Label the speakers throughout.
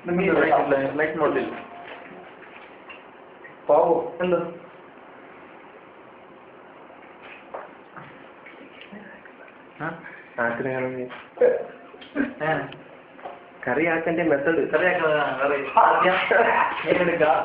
Speaker 1: Light മോഡിൽ
Speaker 2: പോവോ
Speaker 1: എന്ത്
Speaker 2: കറിയാക്കന്റെ മെത്തേഡ്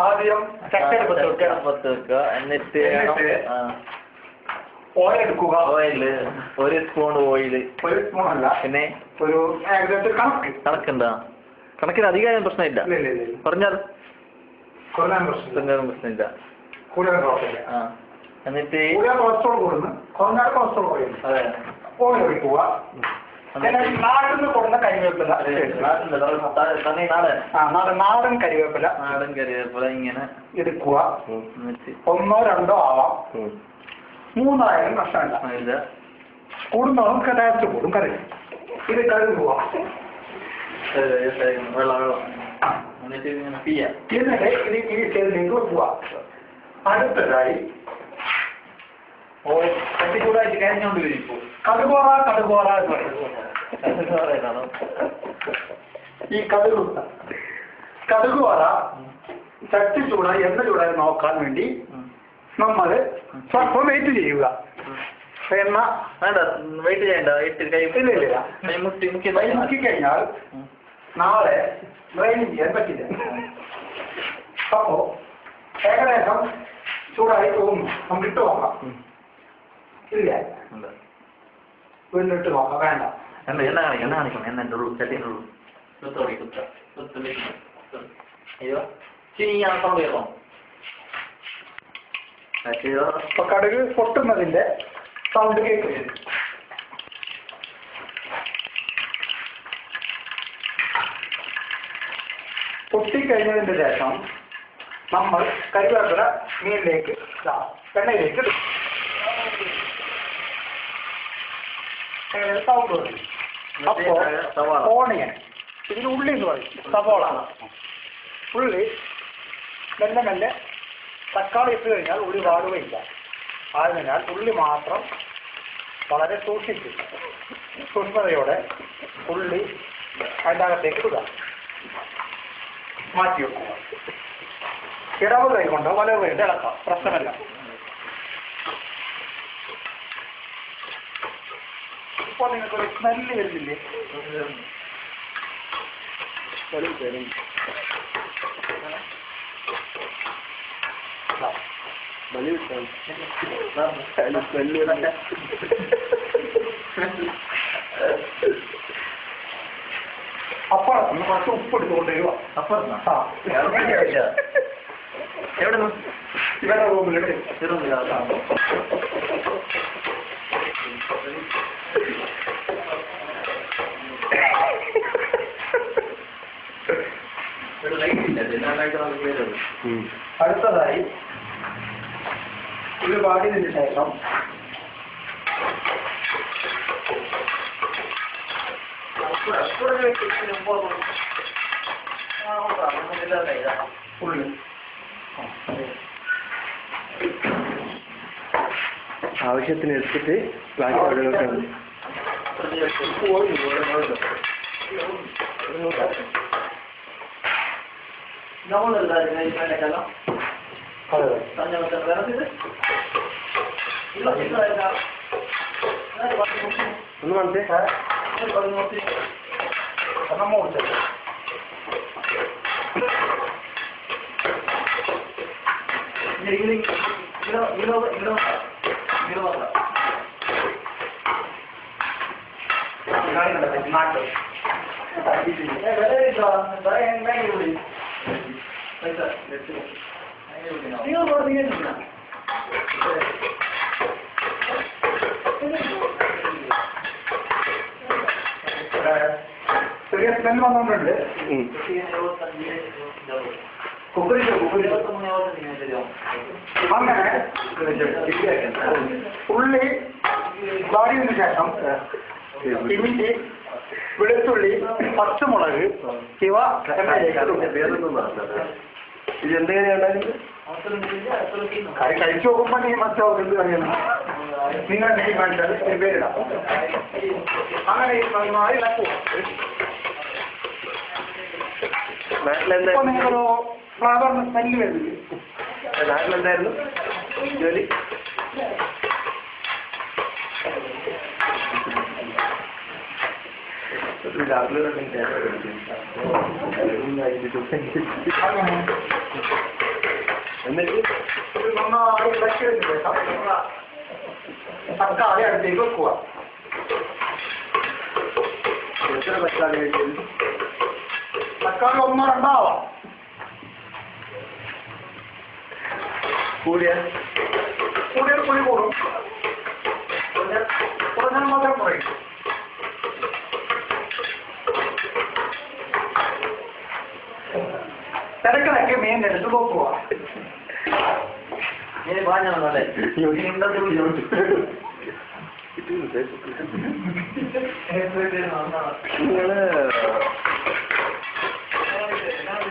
Speaker 1: ആദ്യം ചക്കരപ്പത്ത് വെക്കുക എന്നിട്ട് ഓയിൽ എടുക്കുക ഓയില് 1 സ്പൂൺ ഓയില് 1 സ്പൂൺ അല്ല പിന്നെ ഒരു ഏകദേശം കണക്കുണ്ടോ കണക്കിന് അധികം പ്രശ്നമില്ല കുറഞ്ഞാൽ പ്രശ്നമില്ല എന്നിട്ട് കൊളസ്ട്രോൾ കൂടുന്നു കുറഞ്ഞാൽ കൊളസ്ട്രോൾ കുറയുന്നു അതെ ഓയിൽ ഒഴിക്കുക നാട്ടിൽ നിന്ന് കൊടുന്ന കരിവേപ്പില നാടൻ കരിവേപ്പില ഇങ്ങനെ എടുക്കുക 1 2 ആവാം 3 ആയാലും പ്രശ്നമില്ല കൂടുന്നോളും ടേസ്റ്റ് കൂടും കറി ഇത് കഴുകുക എന്നിട്ട് ഈ സ്റ്റേജിലേക്ക് വെക്കുക അടുത്തതായി ചട്ടിക്കൂടായിട്ട് കഴിഞ്ഞോണ്ടിരിക്കും കടുകോറ എന്ന് പറയുന്നത് ഈ കടുകോറ ചട്ടി ചൂടായി എണ്ണ ചൂടായി നോക്കാൻ വേണ്ടി നമ്മൾ സ്വല്പം വെയിറ്റ് ചെയ്യുക എണ്ണ വേണ്ട വെയിറ്റ് ചെയ്യണ്ട മുക്കി കഴിഞ്ഞാൽ നാളെ ഡ്രൈനിങ് ചെയ്യാൻ പറ്റില്ല അപ്പോ ഏകദേശം ചൂടായി തോന്നുന്നു നമുക്ക് ഇട്ട് നോക്കാം ഇല്ല വീട്ടിലിട്ട് നോക്കാം വേണ്ട എണ്ണ കാണിക്കണം എണ്ണ ഉള്ളൂ ചട്ടിനുള്ളൂ അയ്യോ ചിനിയാണ് സൗണ്ട് കേൾക്കാം
Speaker 2: അപ്പൊ കടുക് പൊട്ടുന്നതിന്റെ സൗണ്ട് കേൾക്കുന്നത് പൊട്ടിക്കഴിഞ്ഞതിന് ശേഷം നമ്മൾ കരിവേപ്പില മീനിലേക്ക് എണ്ണയിലേക്ക് ഇടും സൗണ്ട് വരും അപ്പോ ഓണിയൻ ഇതിന് ഉള്ളി എന്ന് പറയും സവോള ഉള്ളി മെല്ലെ മെല്ലെ തക്കാളി ഇട്ട് കഴിഞ്ഞാൽ ഉള്ളി വാടുകയില്ല ആയതിനാൽ ഉള്ളി മാത്രം വളരെ സൂക്ഷ്മതയോടെ ഉള്ളി അതിൻ്റെ അകത്തേക്ക് ഇടുക മാറ്റി വെക്കുക ഇടവ് കൈ കൊണ്ടോ വലവ് കൈ കൊണ്ട് ഇളക്കാം പ്രശ്നമല്ല ഇപ്പോൾ നിങ്ങൾക്കൊരു സ്മെല്ല് വരുന്നില്ലേ അപ്പുറത്ത് കുറച്ച് ഉപ്പ് എടുത്തുകൊണ്ട് വരിക
Speaker 1: എവിടെ
Speaker 2: ഇവരുടെ റൂമിലിട്ട് അടുത്തതായി ഇത് വാടിയതിന് ശേഷം ഉള്ളി
Speaker 3: ആവശ്യത്തിന് എടുത്തിട്ട് ബാക്കി അവിടെ വെക്കണം. ഒന്ന് മനസ്സിൽ
Speaker 2: ചെറിയ സ്മെൽ വന്നുകൊണ്ടുണ്ട്. അങ്ങനെ ഉള്ളി വാടിയതിനു ശേഷം ഇഞ്ചി, വെളുത്തുള്ളി, പച്ചമുളക് ഇവ
Speaker 3: ഇതെന്തെങ്ങനെയാണ്
Speaker 2: കറി കഴിച്ചു നോക്കുമ്പോ നീ മനസ്സിലാവും എന്ത് കറിയാണ് നിങ്ങൾ എന്തെങ്കിലും കാണിച്ചാൽ പേരിടാം. അങ്ങനെ നന്നായി ഇളക്കുക.
Speaker 3: നാട്ടിലെന്താ
Speaker 2: ഇപ്പൊ നിങ്ങളൊരു ഫ്ലവറിന് സ്മെല്ല് വരുന്നില്ല.
Speaker 3: നാട്ടിലെന്തായിരുന്നു ജോലി? എന്നിട്ട്
Speaker 2: നന്നായി ഇളക്കി തക്കാളി അടുത്തേക്ക് വെക്കുക.
Speaker 3: എത്ര തക്കാളി കഴിച്ചത്?
Speaker 2: തക്കാളി 1-2 ആവാം.
Speaker 3: കൂടിയ
Speaker 2: കൂടുതൽ പുളി കൂടും, കുറഞ്ഞാൽ മാത്രം കുറയും. തിരക്കിടയ്ക്ക് മീൻ എടുത്ത് നോക്കുക.
Speaker 3: നിങ്ങള്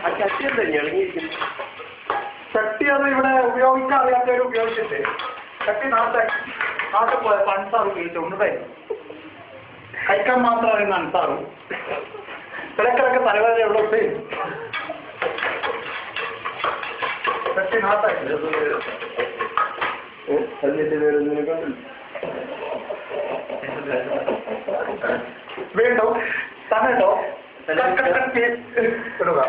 Speaker 3: ആ ചട്ടി എന്താ ഇറങ്ങിയിരിക്കുന്നു?
Speaker 2: ചട്ടി അത് ഇവിടെ ഉപയോഗിക്കാൻ അറിയാത്തവർ ഉപയോഗിച്ചിട്ട് ചട്ടി നാട്ടിൽ പോയപ്പോ അൻസാർ ഉപയോഗിച്ചുകൊണ്ടായിരുന്നു. കഴിക്കാൻ മാത്രം അറിയുന്ന അൻസാറും തിരക്കിടക്ക് തലവേദനയുള്ള ഉപ്പയും ചട്ടി നാട്ടായി
Speaker 3: അതിന്റെ പേരൊന്നും കണ്ടില്ല.
Speaker 2: വീണ്ടും ടൊമാറ്റോ ഇടുക.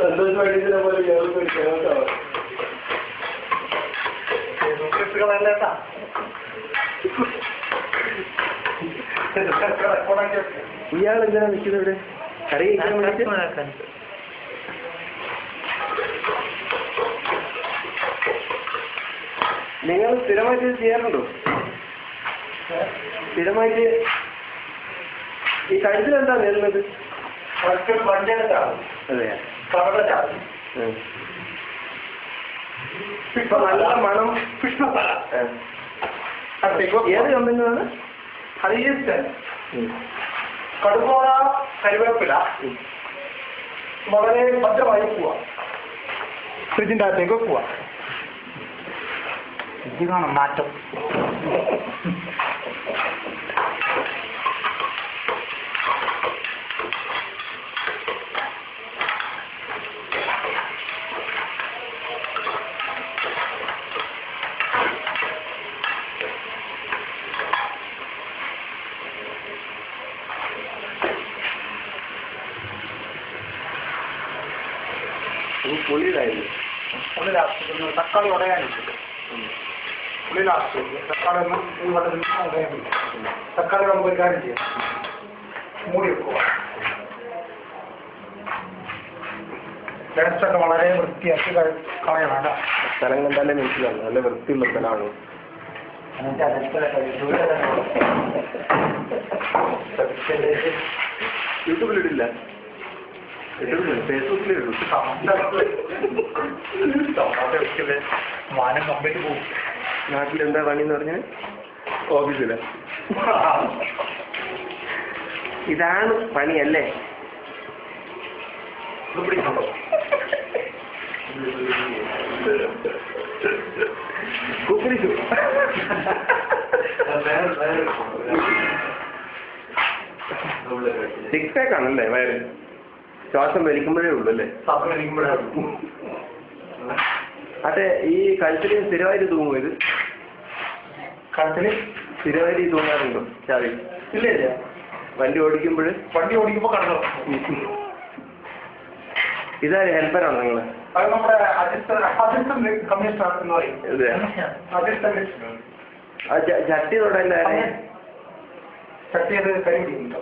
Speaker 3: സന്തോഷമായിട്ട് പോലെ ഇയാൾ എന്തിനാ നിൽക്കുന്നത് ഇവിടെ? കറി നിങ്ങൾ സ്ഥിരമായിട്ട് ഇത് ചെയ്യാറുണ്ടോ? സ്ഥിരമായിട്ട് ഈ കഴുത്തിലെന്താ നേരുന്നത്? അതെയാ? ഇപ്പൊ നല്ല മണം. ഏത് കമ്പനിയാണ്?
Speaker 2: കടുകോള കരുവേപ്പില വളരെ ഭദ്രമായി പോവാ. ഫ്രിഡ്ജിന്റെ അകത്തേക്ക് പോവാ. ഇത് കാണാം മാറ്റം.
Speaker 3: പുളിയിലായിരുന്നു.
Speaker 2: പുളി ലാസ്റ്റ് തക്കാളി ഉടയാനില്ല. പുളി ലാസ്റ്റ് തക്കാളി ഒന്നും ഈ വട്ടത്തിൽ ഉടയാനില്ല. തക്കാളി നമുക്ക് ഒരു കാര്യം ചെയ്യാം, മൂടി വെക്കുക. ഗ്യാസൊക്കെ വളരെ വൃത്തിയാക്കി കളയണം.
Speaker 3: സ്ഥലം കണ്ടാലേ മനസ്സിലാവും നല്ല വൃത്തിയുള്ള സ്ഥലമാണ്. യൂട്യൂബിലിടില്ല, ഫേസ്ബുക്കിലിടും.
Speaker 2: മാനം കമ്പിട്ട് പോകും.
Speaker 3: നാട്ടിലെന്താ പണിന്ന് പറഞ്ഞാൽ ഓഫീസില. ഇതാണ് പണിയല്ലേ? കുപ്പിടിച്ചു. സിക്സ് പാക്ക് ആണല്ലേ വയറ്? ശ്വാസം വലിക്കുമ്പോഴേ ഉള്ളൂ അല്ലേ? അതെ. ഈ കഴുത്തിൽ സ്ഥിരമായിട്ട് തൂങ്ങും ഇത്?
Speaker 2: കഴുത്തിൽ
Speaker 3: സ്ഥിരമായിട്ട് തൂങ്ങാറുണ്ടോ ചാവി?
Speaker 2: ഇല്ല ഇല്ല.
Speaker 3: വണ്ടി ഓടിക്കുമ്പോൾ
Speaker 2: കടന്നു.
Speaker 3: ഇതാര് ഹെൽപ്പറാണോ നിങ്ങള്?
Speaker 2: അത് നമ്മുടെ അസിസ്റ്റന്റ് കമ്മീഷണർ എന്ന് പറയും.
Speaker 3: ചട്ടി തൊടല്ല.
Speaker 2: ചട്ടി അത് കരിപിടിക്കുന്നുണ്ട്.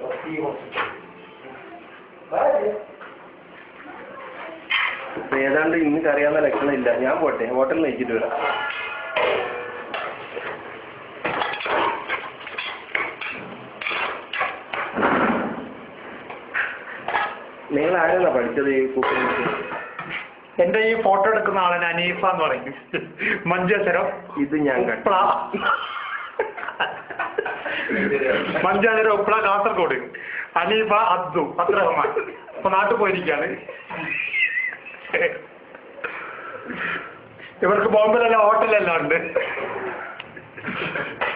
Speaker 3: ഏതാണ്ട് ഇന്ന് കറിയാവുന്ന ലക്ഷണമില്ല. ഞാൻ പോട്ടെ, ഹോട്ടലിൽ വെച്ചിട്ട് വരാം. നിങ്ങൾ ആരാണ് പഠിച്ചത് ഈ കുക്കിംഗ്?
Speaker 2: എന്റെ ഈ ഫോട്ടോ എടുക്കുന്ന ആളെ അനീഫ എന്ന് പറയും. മഞ്ചേശ്വരം.
Speaker 3: ഇത് ഞാൻ
Speaker 2: ഉപ്പള, മഞ്ചേശ്വരം, ഉപ്പള, കാസർഗോഡ്. അനീഫ അബ്ദുറഹ്മാൻ. ഇപ്പൊ നാട്ടിൽ പോയിരിക്കാണ്. ഇവർക്ക് ബോംബെയിലെല്ലാം ഹോട്ടലെല്ലാം ഉണ്ട്.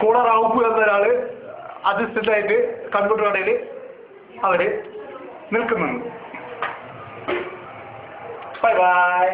Speaker 2: കൂടെ റൌഫ് എന്നൊരാള് അധിഷ്ഠിതമായിട്ട് കമ്പ്യൂട്ടർ കടയിൽ അവര് നിൽക്കുന്നുണ്ട്. Bye bye.